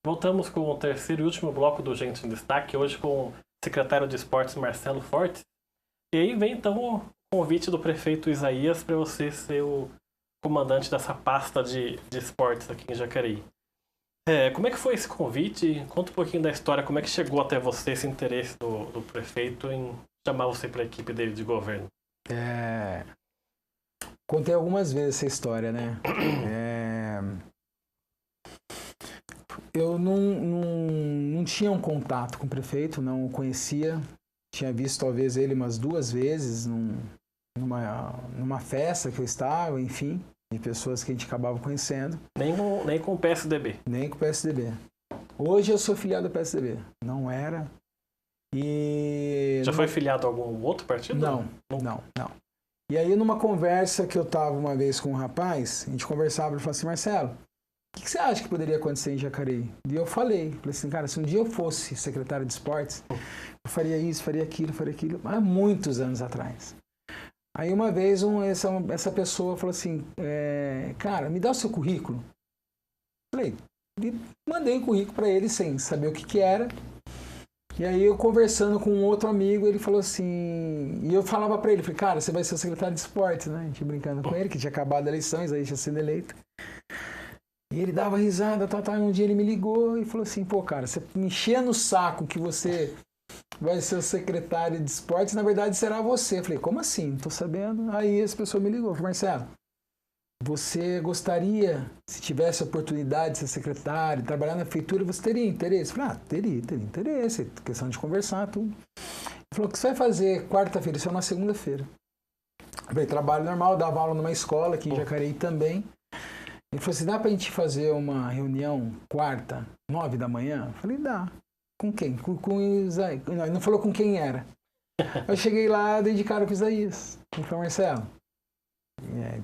Voltamos com o terceiro e último bloco do Gente em Destaque, hoje com o secretário de Esportes, Marcelo Fortes. E aí vem então o convite do prefeito Isaías para você ser o comandante dessa pasta de esportes aqui em Jacareí. Como é que foi esse convite? Conta um pouquinho da história, como é que chegou até você esse interesse do prefeito em chamar você para a equipe dele de governo? Contei algumas vezes essa história, né? Eu não tinha um contato com o prefeito, não o conhecia. Tinha visto talvez ele umas 2 vezes numa festa que eu estava, enfim, de pessoas que a gente acabava conhecendo. Nem com o PSDB? Nem com o PSDB. Hoje eu sou filiado ao PSDB. Não era. Já foi filiado a algum outro partido? Não. E aí, numa conversa que eu estava uma vez com um rapaz, a gente conversava, ele falou assim, Marcelo, o que você acha que poderia acontecer em Jacareí? E eu falei assim, cara, se um dia eu fosse secretário de esportes, eu faria isso, faria aquilo, há muitos anos atrás. Aí uma vez essa pessoa falou assim, cara, me dá o seu currículo. Falei, e mandei o currículo para ele sem saber o que era. E aí eu conversando com um outro amigo, ele falou assim, e eu falava para ele, falei, cara, você vai ser o secretário de esportes, né? A gente brincando com ele, que tinha acabado as eleições, aí tinha sido eleito. E ele dava risada, e um dia ele me ligou e falou assim, pô, cara, você me enchia no saco que você vai ser o secretário de esportes, na verdade será você. Eu falei, como assim? Não tô sabendo. Aí essa pessoa me ligou, falou, Marcelo, você gostaria, se tivesse a oportunidade de ser secretário, trabalhar na prefeitura, você teria interesse? Eu falei, teria interesse, questão de conversar, tudo. Ele falou, o que você vai fazer quarta-feira? Isso é uma segunda-feira. Eu falei, trabalho normal, dava aula numa escola aqui em Jacareí também. Ele falou assim, dá pra gente fazer uma reunião quarta, 9 da manhã? Eu falei, dá. Com quem? Com o Isaías. Não, ele não falou com quem era. Eu cheguei lá, dei de cara com o Isaías. Ele falou, Marcelo,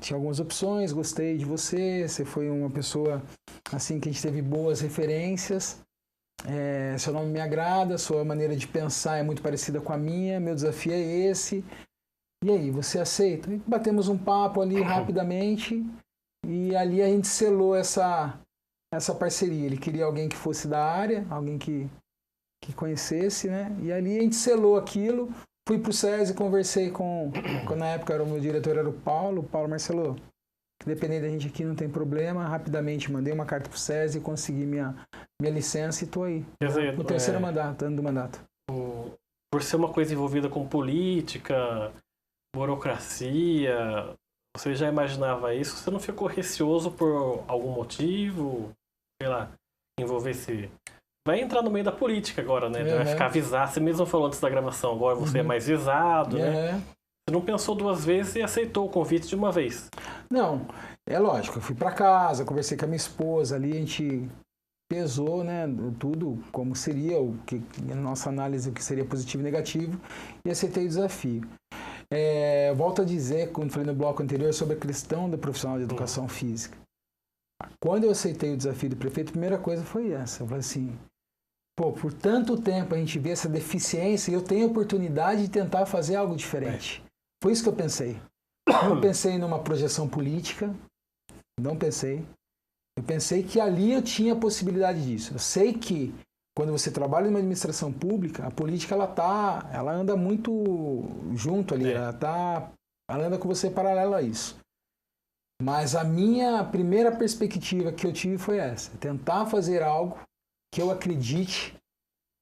tinha algumas opções, gostei de você foi uma pessoa assim que a gente teve boas referências, seu nome me agrada, sua maneira de pensar é muito parecida com a minha, meu desafio é esse, e aí, você aceita? E batemos um papo ali rapidamente e ali a gente selou essa parceria. Ele queria alguém que fosse da área, alguém que conhecesse, né? E ali a gente selou aquilo. Fui pro SESI, conversei quando na época o meu diretor era o Paulo Marcelo, dependendo da gente aqui não tem problema, rapidamente mandei uma carta pro SESI, consegui minha licença e tô aí. Quer dizer, o terceiro mandato, ano do mandato. Por ser uma coisa envolvida com política, burocracia, você já imaginava isso? Você não ficou receoso por algum motivo? Sei lá, envolver-se... Vai entrar no meio da política agora, né? Vai ficar visado. Você mesmo falou antes da gravação, agora você é mais visado, né? Você não pensou 2 vezes e aceitou o convite de uma vez? Não, é lógico. Eu fui para casa, conversei com a minha esposa ali, a gente pesou, né? Tudo como seria, a nossa análise, o que seria positivo e negativo, e aceitei o desafio. Volto a dizer, quando falei no bloco anterior, sobre a questão da profissional de educação física. Quando eu aceitei o desafio do prefeito, a primeira coisa foi essa. Eu falei assim, por tanto tempo a gente vê essa deficiência e eu tenho a oportunidade de tentar fazer algo diferente. Foi isso que eu pensei. Não pensei numa projeção política, não pensei. Eu pensei que ali eu tinha a possibilidade disso. Eu sei que quando você trabalha numa administração pública, a política ela anda muito junto ali, ela anda com você paralelo a isso. Mas a minha primeira perspectiva que eu tive foi essa, tentar fazer algo que eu acredite,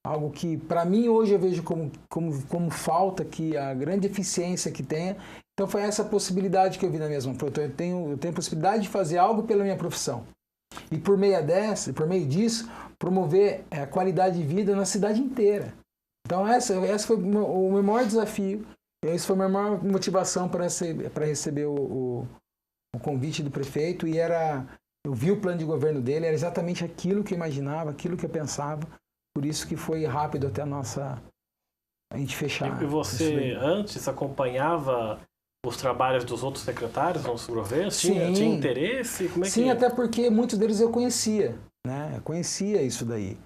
algo que para mim hoje eu vejo como falta, que a grande eficiência que tenha. Então foi essa possibilidade que eu vi na mesma. Eu tenho a possibilidade de fazer algo pela minha profissão. E por meio disso, promover a qualidade de vida na cidade inteira. Então essa foi o meu maior desafio, essa foi a minha maior motivação para receber o convite do prefeito, e eu vi o plano de governo dele, era exatamente aquilo que eu imaginava, aquilo que eu pensava, por isso que foi rápido até a gente fechar. E você antes acompanhava os trabalhos dos outros secretários no governo? Tinha interesse? Como é Sim, até porque muitos deles eu conhecia, né? Eu conhecia isso daí.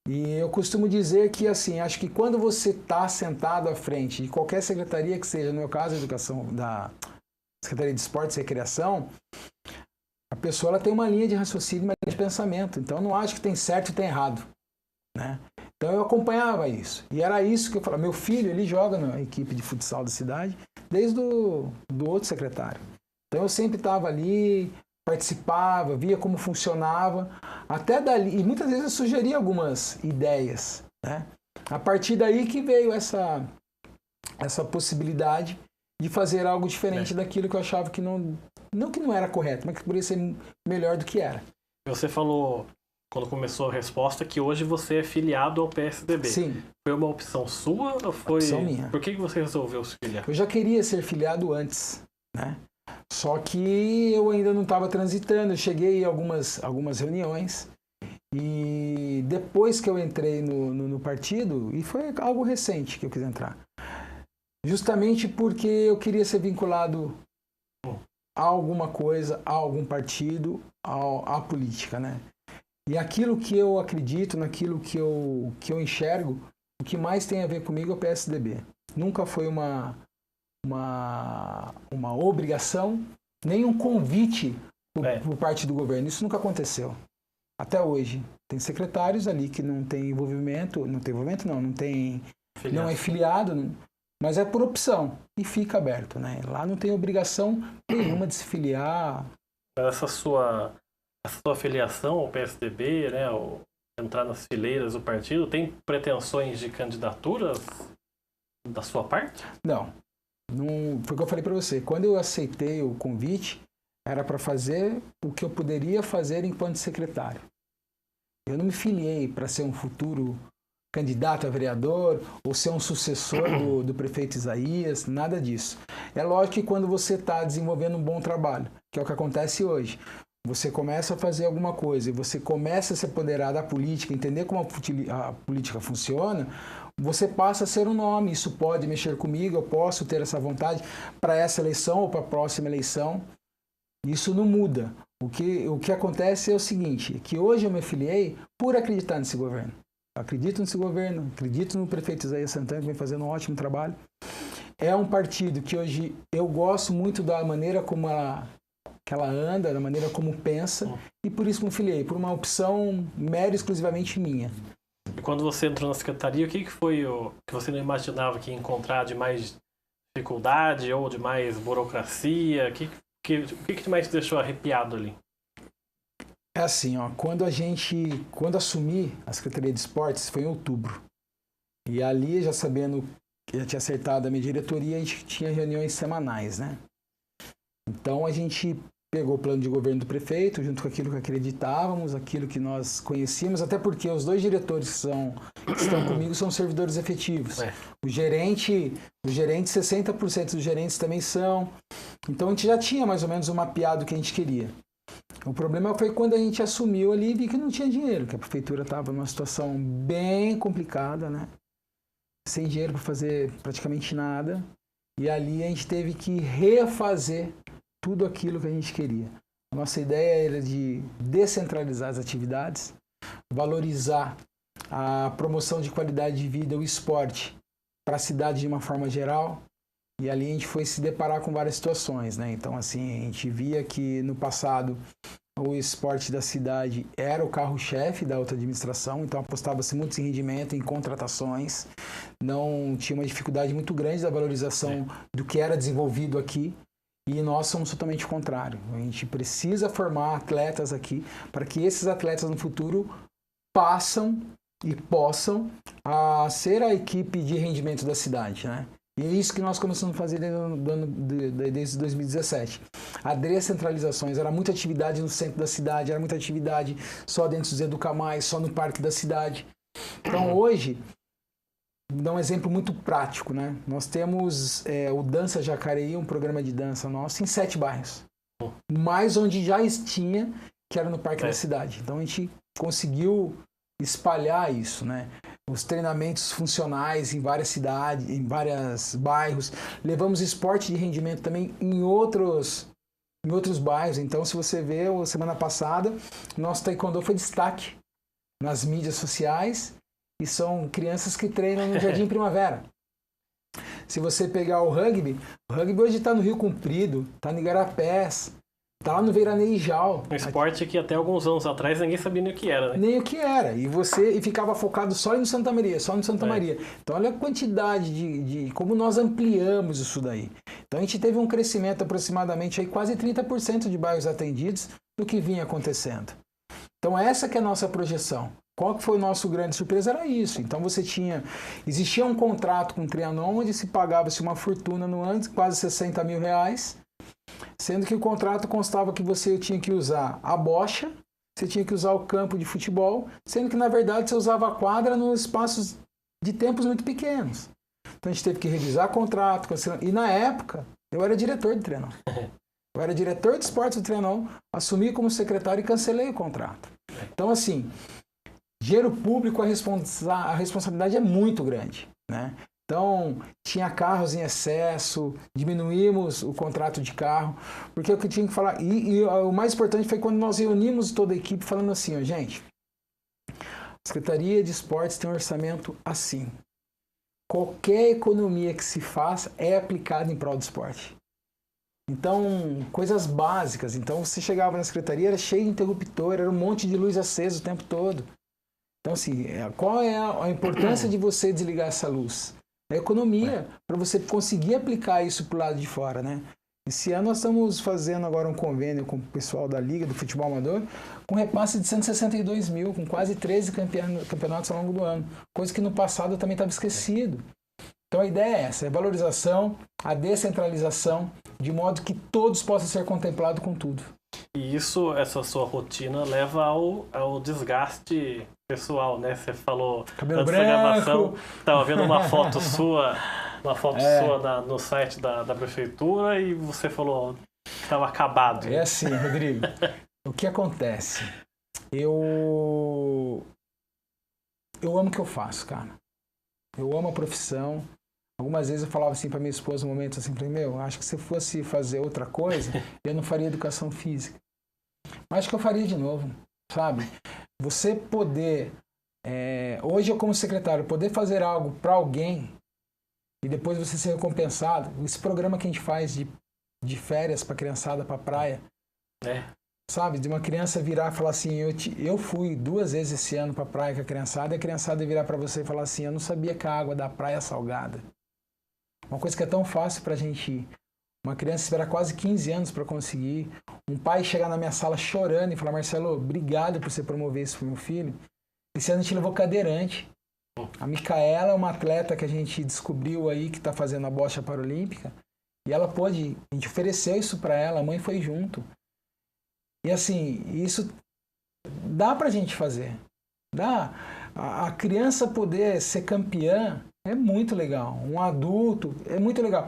E eu costumo dizer que, assim, acho que quando você está sentado à frente de qualquer secretaria que seja, no meu caso, a educação da Secretaria de Esportes e Recreação, a pessoa ela tem uma linha de raciocínio, uma linha de pensamento. Então, eu não acho que tem certo e tem errado, né? Então, eu acompanhava isso. E era isso que eu falava. Meu filho, ele joga na equipe de futsal da cidade desde do outro secretário. Então, eu sempre estava ali, participava, via como funcionava. Até dali, e muitas vezes eu sugeria algumas ideias, né? A partir daí que veio essa possibilidade de fazer algo diferente daquilo que eu achava que não que não era correto, mas que poderia ser melhor do que era. Você falou, quando começou a resposta, que hoje você é filiado ao PSDB. Sim. Foi uma opção sua ou foi... Opção minha. Por que você resolveu se filiar? Eu já queria ser filiado antes, né? Só que eu ainda não estava transitando. Eu cheguei em algumas reuniões e depois que eu entrei no partido, e foi algo recente que eu quis entrar, justamente porque eu queria ser vinculado a alguma coisa, a algum partido, à política, né? E aquilo que eu acredito, naquilo que eu enxergo, o que mais tem a ver comigo é o PSDB. Nunca foi uma obrigação, nem um convite por parte do governo. Isso nunca aconteceu. Até hoje. Tem secretários ali que não tem envolvimento, não tem não é filiado, mas é por opção e fica aberto, né? Lá não tem obrigação nenhuma de se filiar. Mas essa sua filiação ao PSDB, né, ao entrar nas fileiras do partido, tem pretensões de candidaturas da sua parte? Não. Foi o que eu falei para você. Quando eu aceitei o convite, era para fazer o que eu poderia fazer enquanto secretário. Eu não me filiei para ser um futuro candidato a vereador ou ser um sucessor do prefeito Isaías, nada disso. É lógico que quando você está desenvolvendo um bom trabalho, que é o que acontece hoje, você começa a fazer alguma coisa e você começa a se apoderar da política, entender como a política funciona, você passa a ser um nome. Isso pode mexer comigo, eu posso ter essa vontade para essa eleição ou para a próxima eleição. Isso não muda. O que acontece é o seguinte, que hoje eu me filiei por acreditar nesse governo. Eu acredito nesse governo, acredito no prefeito Isaías Santana, que vem fazendo um ótimo trabalho. É um partido que hoje eu gosto muito da maneira como ela anda, da maneira como pensa, e por isso me filiei, por uma opção mera e exclusivamente minha. E quando você entrou na secretaria, o que foi o que você não imaginava que ia encontrar de mais dificuldade ou de mais burocracia? O que mais te deixou arrepiado ali? É assim, ó, quando assumi a Secretaria de Esportes, foi em outubro. E ali, já sabendo que já tinha acertado a minha diretoria, a gente tinha reuniões semanais, né? Então a gente pegou o plano de governo do prefeito, junto com aquilo que acreditávamos, aquilo que nós conhecíamos, até porque os dois diretores que estão comigo são servidores efetivos. O gerente, 60% dos gerentes também são. Então a gente já tinha mais ou menos mapeado o que a gente queria. O problema foi quando a gente assumiu ali e vi que não tinha dinheiro, que a prefeitura estava numa situação bem complicada, né? Sem dinheiro para fazer praticamente nada. E ali a gente teve que refazer tudo aquilo que a gente queria. A nossa ideia era de descentralizar as atividades, valorizar a promoção de qualidade de vida, o esporte, para a cidade de uma forma geral. E ali a gente foi se deparar com várias situações, né? Então, assim, a gente via que no passado o esporte da cidade era o carro-chefe da outra administração, então apostava-se muito em rendimento, em contratações, não tinha uma dificuldade muito grande da valorização do que era desenvolvido aqui, e nós somos totalmente o contrário. A gente precisa formar atletas aqui para que esses atletas no futuro possam ser a equipe de rendimento da cidade, né? E é isso que nós começamos a fazer desde 2017. A descentralizações, era muita atividade no centro da cidade, era muita atividade só dentro dos Educamais, só no parque da cidade. Então hoje, vou dar um exemplo muito prático, né? Nós temos o Dança Jacareí, um programa de dança nosso, em 7 bairros. Mais onde já tinha, que era no parque da cidade. Então a gente conseguiu espalhar isso, né? Os treinamentos funcionais em várias cidades, em vários bairros. Levamos esporte de rendimento também em outros bairros. Então, se você vê, semana passada, nosso taekwondo foi destaque nas mídias sociais e são crianças que treinam no Jardim Primavera. Se você pegar o rugby hoje está no Rio Comprido, está no Igarapés, Tá lá no Veiranejal. Um esporte que até alguns anos atrás ninguém sabia nem o que era, né? Nem o que era. E ficava focado só no Santa Maria, só no Santa Maria. Então olha a quantidade de como nós ampliamos isso daí. Então a gente teve um crescimento aproximadamente aí quase 30% de bairros atendidos do que vinha acontecendo. Então essa que é a nossa projeção. Qual que foi o nosso grande surpresa? Era isso. Então existia um contrato com o Trianon onde se pagava-se uma fortuna no ano, quase 60 mil reais, sendo que o contrato constava que você tinha que usar a bocha, você tinha que usar o campo de futebol, sendo que na verdade você usava a quadra nos espaços de tempos muito pequenos. Então a gente teve que revisar contrato, e na época eu era diretor do Trianon. Eu era diretor de esportes do Trianon, assumi como secretário e cancelei o contrato. Então assim, dinheiro público, a responsabilidade é muito grande, né? Então, tinha carros em excesso, diminuímos o contrato de carro, porque o que eu tinha que falar... E o mais importante foi quando nós reunimos toda a equipe falando assim, ó, gente, a Secretaria de Esportes tem um orçamento assim. Qualquer economia que se faça é aplicada em prol do esporte. Então, coisas básicas. Então, você chegava na secretaria, era cheio de interruptor, era um monte de luz acesa o tempo todo. Então, assim, qual é a importância de você desligar essa luz? A economia, para você conseguir aplicar isso para o lado de fora, né? Esse ano nós estamos fazendo agora um convênio com o pessoal da Liga do Futebol Amador, com repasse de 162 mil, com quase 13 campeonatos ao longo do ano. Coisa que no passado também estava esquecido. Então a ideia é essa, é a valorização, a descentralização, de modo que todos possam ser contemplados com tudo. E isso, essa sua rotina, leva ao desgaste pessoal, né? Você falou cabelo antes branco. da gravação, estava vendo uma foto sua, no site da prefeitura e você falou que estava acabado. É assim, Rodrigo. O que acontece? Eu amo o que eu faço, cara. Eu amo a profissão. Algumas vezes eu falava assim para minha esposa, um momento assim, acho que se eu fosse fazer outra coisa, eu não faria educação física. Mas acho que eu faria de novo, sabe? Você poder, hoje eu como secretário, poder fazer algo para alguém e depois você ser recompensado. Esse programa que a gente faz de férias para criançada, para praia, sabe? De uma criança virar e falar assim, eu fui 2 vezes esse ano para praia com a criançada, e a criançada virar para você e falar assim, eu não sabia que a água da praia é salgada. Uma coisa que é tão fácil para a gente ir. Uma criança esperar quase 15 anos para conseguir. Um pai chegar na minha sala chorando e falar, Marcelo, obrigado por você promover isso para o meu filho. Esse ano a gente levou cadeirante. A Micaela é uma atleta que a gente descobriu aí que está fazendo a bocha paralímpica. E ela pôde, a gente ofereceu isso para ela, a mãe foi junto. E assim, isso dá para a gente fazer. Dá. A criança poder ser campeã é muito legal. Um adulto é muito legal.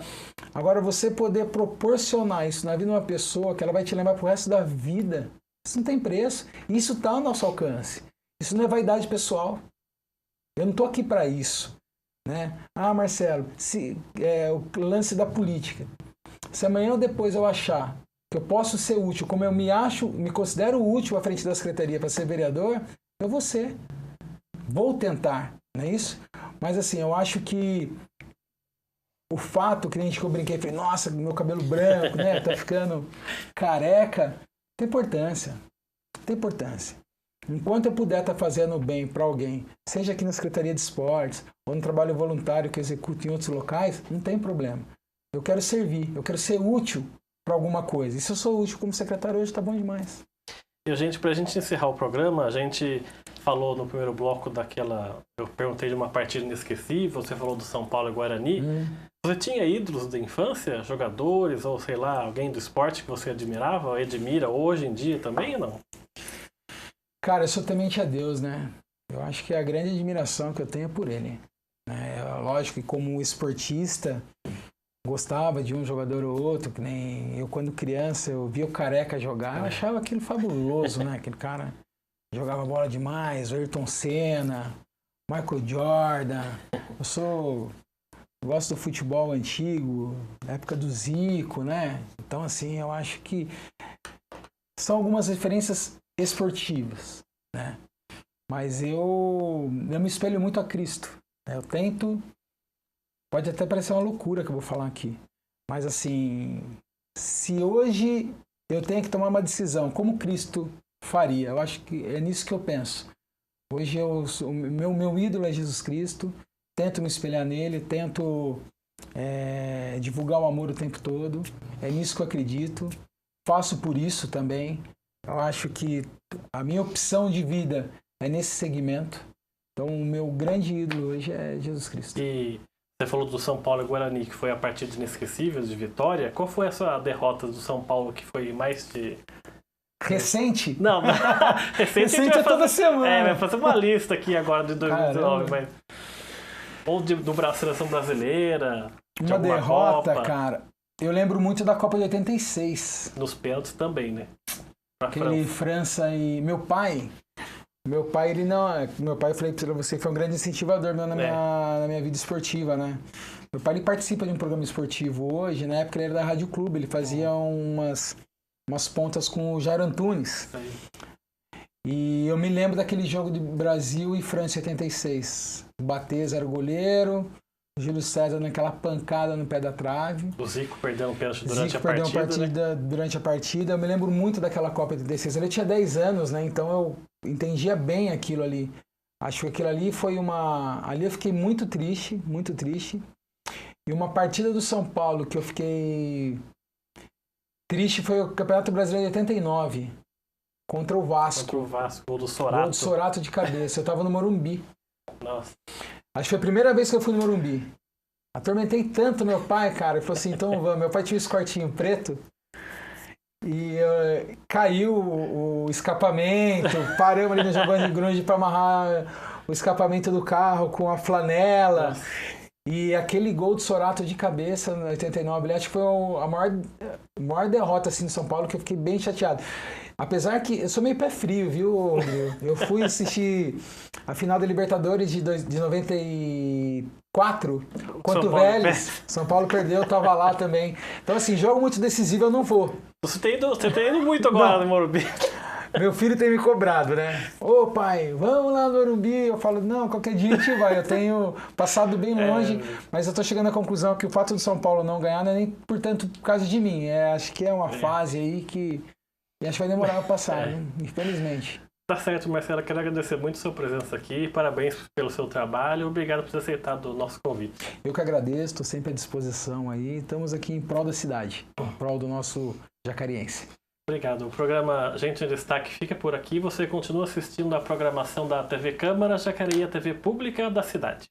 Agora, você poder proporcionar isso na vida de uma pessoa que ela vai te lembrar pro resto da vida, isso não tem preço. Isso está ao nosso alcance. Isso não é vaidade pessoal. Eu não estou aqui para isso, né? Ah, Marcelo, o lance da política. Se amanhã ou depois eu achar que eu posso ser útil, como eu me considero útil à frente da secretaria para ser vereador, eu vou ser. Vou tentar, não é isso? Mas assim, eu acho que o fato que eu brinquei, falei, nossa, meu cabelo branco, né? Tá ficando careca, tem importância. Tem importância. Enquanto eu puder estar fazendo bem para alguém, seja aqui na Secretaria de Esportes ou no trabalho voluntário que eu executo em outros locais, não tem problema. Eu quero servir, eu quero ser útil para alguma coisa. E se eu sou útil como secretário hoje, tá bom demais. E pra gente encerrar o programa, a gente falou no primeiro bloco eu perguntei de uma partida inesquecível, você falou do São Paulo e Guarani. Você tinha ídolos da infância, jogadores ou sei lá, alguém do esporte que você admirava, ou admira hoje em dia também ou não? Cara, eu sou temente a Deus, né? Eu acho que a grande admiração que eu tenho é por ele. Lógico que como esportista, gostava de um jogador ou outro, que nem eu quando criança, eu via o Careca jogar, eu achava aquilo fabuloso, né? Aquele cara jogava bola demais, o Ayrton Senna, Michael Jordan. Eu gosto do futebol antigo, da época do Zico, né? Então, assim, eu acho que são algumas referências esportivas, né? Mas eu me espelho muito a Cristo. Né? Eu tento... Pode até parecer uma loucura que eu vou falar aqui. Mas assim, se hoje eu tenho que tomar uma decisão, como Cristo faria. Eu acho que é nisso que eu penso. Hoje o meu ídolo é Jesus Cristo, tento me espelhar nele, tento divulgar o amor o tempo todo, é nisso que eu acredito, faço por isso também. Eu acho que a minha opção de vida é nesse segmento. Então, o meu grande ídolo hoje é Jesus Cristo. E você falou do São Paulo e Guarani, que foi a partida inesquecível de vitória. Qual foi a sua derrota do São Paulo que foi mais de... Recente? Não, recente é toda semana. Vai fazer uma lista aqui agora de 2019, Caramba. mas... Ou da Seleção Brasileira, de Uma derrota, Copa. cara. Eu lembro muito da Copa de 86. Nos pênaltis também, né? Pra Aquele França e... Meu pai, ele não... Meu pai, eu falei pra você, foi um grande incentivador meu na minha vida esportiva, né? Meu pai, ele participa de um programa esportivo hoje. Na época, ele era da Rádio Clube. Ele fazia umas pontas com o Jairo Antunes. E eu me lembro daquele jogo de Brasil e França 86. O Bateza era o goleiro, o Júlio César naquela pancada no pé da trave. O Zico perdeu um pênalti durante a partida. Eu me lembro muito daquela Copa 86. Ele tinha 10 anos, né? Então eu entendia bem aquilo ali. Acho que aquilo ali foi uma... Ali eu fiquei muito triste, muito triste. E uma partida do São Paulo que eu fiquei triste foi o Campeonato Brasileiro de 89. Contra o Vasco. Gol do Sorato. Gol do Sorato de cabeça. Eu tava no Morumbi. Nossa. Acho que foi a primeira vez que eu fui no Morumbi. Atormentei tanto meu pai, cara. Ele falou assim, então vamos. Meu pai tinha um escortinho preto. E caiu o escapamento. Paramos ali no Giovanni Grunge pra amarrar o escapamento do carro com a flanela. Nossa. E aquele gol do Sorato de cabeça no 89, acho que foi a maior derrota assim, de São Paulo, que eu fiquei bem chateado. Apesar que eu sou meio pé frio, viu, Rodrigo? Eu fui assistir a final da Libertadores de 94 contra o Vélez. São Paulo perdeu, eu tava lá também. Então, assim, jogo muito decisivo eu não vou. Você tem ido muito agora no Morumbi. Meu filho tem me cobrado, né? Ô pai, vamos lá no Morumbi. Eu falo, não, qualquer dia a gente vai. Eu tenho passado bem longe, mas eu tô chegando à conclusão que o fato do São Paulo não ganhar não é nem, portanto, por causa de mim. Acho que é uma fase aí que acho que vai demorar a passar, né? Infelizmente. Tá certo, Marcelo. Quero agradecer muito a sua presença aqui. Parabéns pelo seu trabalho. Obrigado por ter aceitado o nosso convite. Eu que agradeço, estou sempre à disposição aí. Estamos aqui em prol da cidade, em prol do nosso jacariense. Obrigado. O programa Gente em Destaque fica por aqui. Você continua assistindo a programação da TV Câmara Jacareí, a TV pública da cidade.